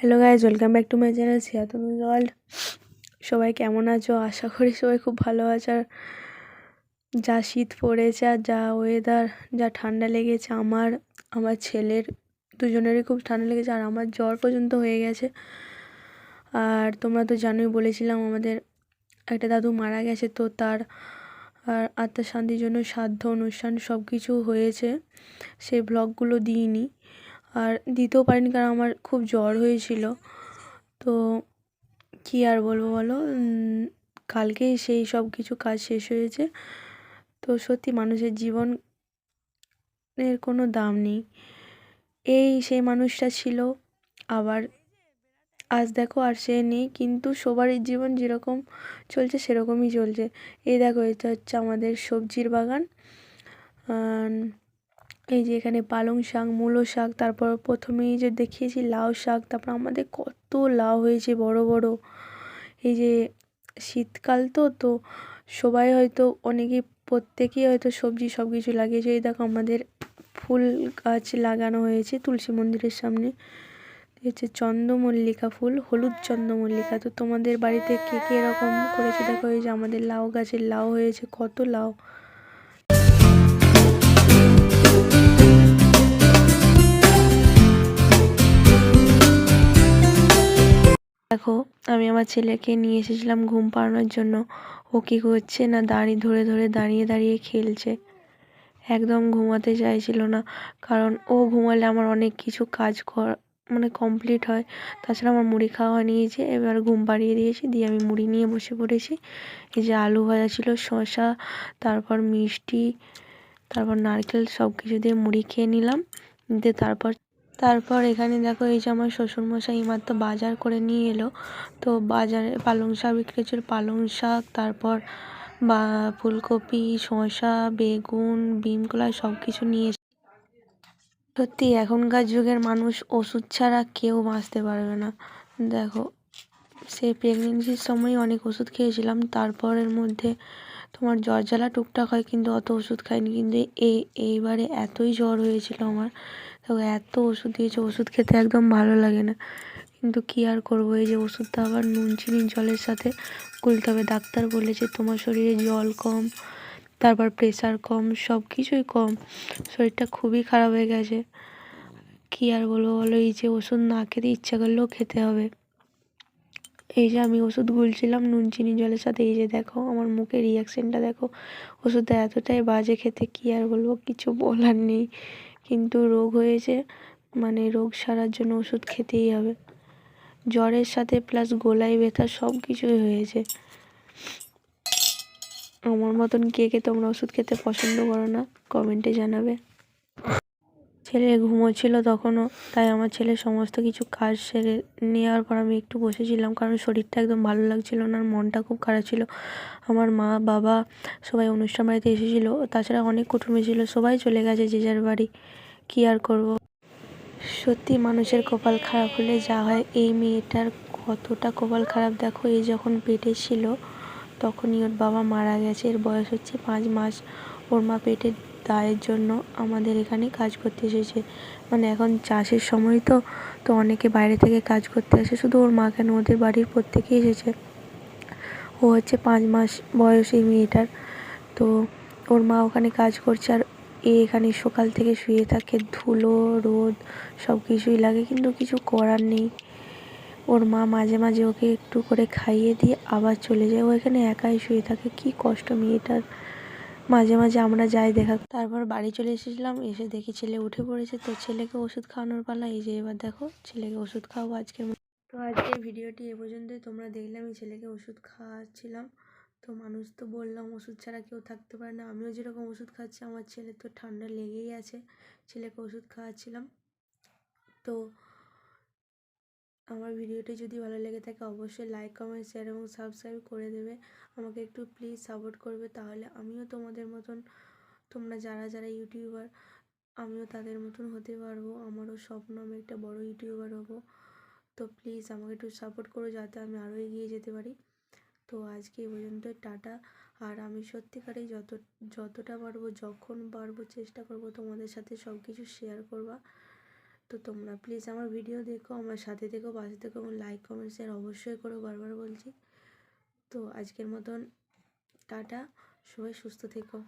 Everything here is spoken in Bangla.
Hello guys, welcome back to my channel Siyatul world. সবাই কেমন আছো? আশা করি সবাই খুব ভালো আছে। আর যা শীত পড়েছে আর যা ওয়েদার, যা ঠান্ডা লেগেছে আমার ছেলের দুজনেরই খুব ঠান্ডা লেগেছে, আর আমার জ্বর পর্যন্ত হয়ে গেছে। আর তোমরা তো জানোই, বলেছিলাম আমাদের একটা দাদু মারা গেছে, তো তার আর আত্মার শান্তির জন্য শ্রাদ্ধ অনুষ্ঠান সব কিছু হয়েছে। সেই ব্লগগুলো দিইনি আর দিতেও পারিনি, কারণ আমার খুব জ্বর হয়েছিল। তো কী আর বলবো বলো, কালকেই সেই সব কিছু কাজ শেষ হয়েছে। তো সত্যি মানুষের জীবনের কোনো দাম নেই। এই সেই মানুষটা ছিল, আবার আজ দেখো আর সে নেই, কিন্তু সবারই জীবন যেরকম চলছে সেরকমই চলছে। এই দেখো, এটা হচ্ছে আমাদের সবজির বাগান। এই যে এখানে পালং শাক, মূলো শাক, তারপর প্রথমেই যে দেখিয়েছি লাউ শাক, তারপর আমাদের কত লাউ হয়েছে বড় বড়। এই যে শীতকাল তো সবাই হয়তো প্রত্যেকেই হয়তো সবজি সব কিছু লাগিয়েছে। এই দেখো আমাদের ফুল গাছ লাগানো হয়েছে তুলসী মন্দিরের সামনে। হচ্ছে চন্দ্রমল্লিকা ফুল, হলুদ চন্দ্রমল্লিকা। তো তোমাদের বাড়িতে কে কে এরকম করেছে দেখো। এই যে আমাদের লাউ গাছের লাউ হয়েছে, কত লাউ। দেখো, আমি আমার ছেলেকে নিয়ে এসেছিলাম ঘুম পাড়ানোর জন্য। ও কী করছে না, ধরে ধরে দাঁড়িয়ে দাঁড়িয়ে খেলছে। একদম ঘুমাতে চাইছিল না, কারণ ও ঘুমালে আমার অনেক কিছু কাজ কমপ্লিট হয়। তাছাড়া আমার মুড়ি খাওয়া হয়নি। এই যে এবার ঘুম পাড়িয়ে দিয়েছি, দিয়ে আমি মুড়ি নিয়ে বসে পড়েছি। এই যে আলু ভাজা ছিল, শসা, তারপর মিষ্টি, তারপর নারকেল, সব কিছু দিয়ে মুড়ি খেয়ে নিলাম। দিয়ে তারপর এখানে দেখো, এই যে আমার শ্বশুরমশাই এইমাত্র বাজার করে নিয়ে এলো। তো বাজারে পালং শাক বিক্রি হচ্ছিল, পালং শাক, তারপর ফুলকপি, শসা, বেগুন, বিম কলাই সব কিছু নিয়ে এসে। সত্যি এখনকার যুগের মানুষ ওষুধ ছাড়া কেউ বাঁচতে পারবে না। দেখো, সেই প্রেগনেন্সির সময় অনেক ওষুধ খেয়েছিলাম, তারপরের মধ্যে তোমার জ্বর জ্বালা টুকটাক হয়, কিন্তু অত ওষুধ খাইনি। কিন্তু এইবারে এতই জ্বর হয়েছিল আমার, তো এত ওষুধ দিয়েছে, ওষুধ খেতে একদম ভালো লাগে না, কিন্তু কী আর করবো। এই যে ওষুধটা আবার নুন চিনি জলের সাথে গুলতে হবে। ডাক্তার বলেছে তোমার শরীরে জল কম, তারপর প্রেশার কম, সব কিছুই কম, শরীরটা খুবই খারাপ হয়ে গেছে। কী আর বলবো বলো, এই যে ওষুধ না খেতে ইচ্ছা করলেও খেতে হবে। এই যে আমি ওষুধ গুলছিলাম নুন চিনি জলের সাথে, এই যে দেখো আমার মুখের রিয়াকশানটা দেখো। ওষুধটা এতটাই বাজে খেতে, কী আর বলবো, কিছু বলার নেই। কিন্তু রোগ হয়েছে, রোগ সারার জন্য ওষুধ খেতেই হবে। জ্বরের সাথে প্লাস গলায় ব্যথা সব কিছুই হয়েছে। আমার মতন কে কে তোমরা ওষুধ খেতে পছন্দ করো না, কমেন্টে জানাবে। ছেলে ঘুমোচ্ছিল তখনও, তাই আমার ছেলে সমস্ত কিছু কাজ সেরে নেওয়ার পর আমি একটু বসেছিলাম, কারণ শরীরটা একদম ভালো লাগছিল না, আর মনটা খুব খারাপ ছিল। আমার মা বাবা সবাই অনুষ্ঠান বাড়িতে এসেছিলো, তাছাড়া অনেক কুটুম এসেছিলো, সবাই চলে গেছে যে যার বাড়ি। কী আর করবো, সত্যি মানুষের কপাল খারাপ হলে যা হয়। এই মেয়েটার কতটা কপাল খারাপ দেখো, এই যখন পেটে ছিল তখনই ওর বাবা মারা গেছে। এর বয়স হচ্ছে 5 মাস। ওর মা পেটের দায়ের জন্য আমাদের এখানে কাজ করতে এসেছে। এখন চাষের সময় তো অনেকে বাইরে থেকে কাজ করতে আসে, শুধু ওর মা কেন, ওদের বাড়ির প্রত্যেকেই এসেছে। ও হচ্ছে 5 মাস বয়স এই মেয়েটার। তো ওর মা ওখানে কাজ করছে, আর এখানে সকাল থেকে শুয়ে থাকে, ধুলো রোদ সব কিছুই লাগে, কিন্তু কিছু করার নেই। ওর মা মাঝে মাঝে ওকে একটু করে খাইয়ে দিয়ে আবার চলে যায়, ও এখানে একাই শুয়ে থাকে। কি কষ্ট মেয়েটার। মাঝে মাঝে আমরা যাই দেখা। তারপর বাড়ি চলে এসেছিলাম, এসে দেখি ছেলে উঠে পড়েছে, তো ছেলেকে ওষুধ খাওয়ানোর পালা। এই যে এবার দেখো ছেলেকে ওষুধ খাওয়াবো আজকের মতো। তো আজকের ভিডিওটি এ পর্যন্তই। তোমরা দেখলে আমি ছেলেকে ওষুধ খাওয়াচ্ছিলাম। তো মানুষ তো বললাম ওষুধ ছাড়া কেউ থাকতে পারে না, আমিও যেরকম ওষুধ খাচ্ছি, আমার ছেলে তো ঠান্ডা লেগেই আছে, ছেলেকে ওষুধ খাওয়াচ্ছিলাম। তো আমার ভিডিওটি যদি ভালো লেগে থাকে অবশ্যই লাইক কমেন্ট শেয়ার এবং সাবস্ক্রাইব করে দেবে। আমাকে একটু প্লিজ সাপোর্ট করবে, তাহলে আমিও তোমাদের মতন, তোমরা যারা যারা ইউটিউবার, আমিও তাদের মতন হতে পারবো। আমারও স্বপ্ন আমি একটা বড় ইউটিউবার হব। তো প্লিজ আমাকে একটু সাপোর্ট করো, যাতে আমি আরও এগিয়ে যেতে পারি। তো আজকে এই পর্যন্ত, টাটা। আর আমি সত্যিকারেই যতটা পারবো, যখন পারবো চেষ্টা করব তোমাদের সাথে সব কিছু শেয়ার করবা। তো তোমরা প্লিজ আমার ভিডিও দেখো, আমার সাথে থেকো, পাশে থেকো এবং লাইক কমেন্ট শেয়ার অবশ্যই করো, বারবার বলছি। তো আজকের মতন টাটা, সবাই সুস্থ থেকো।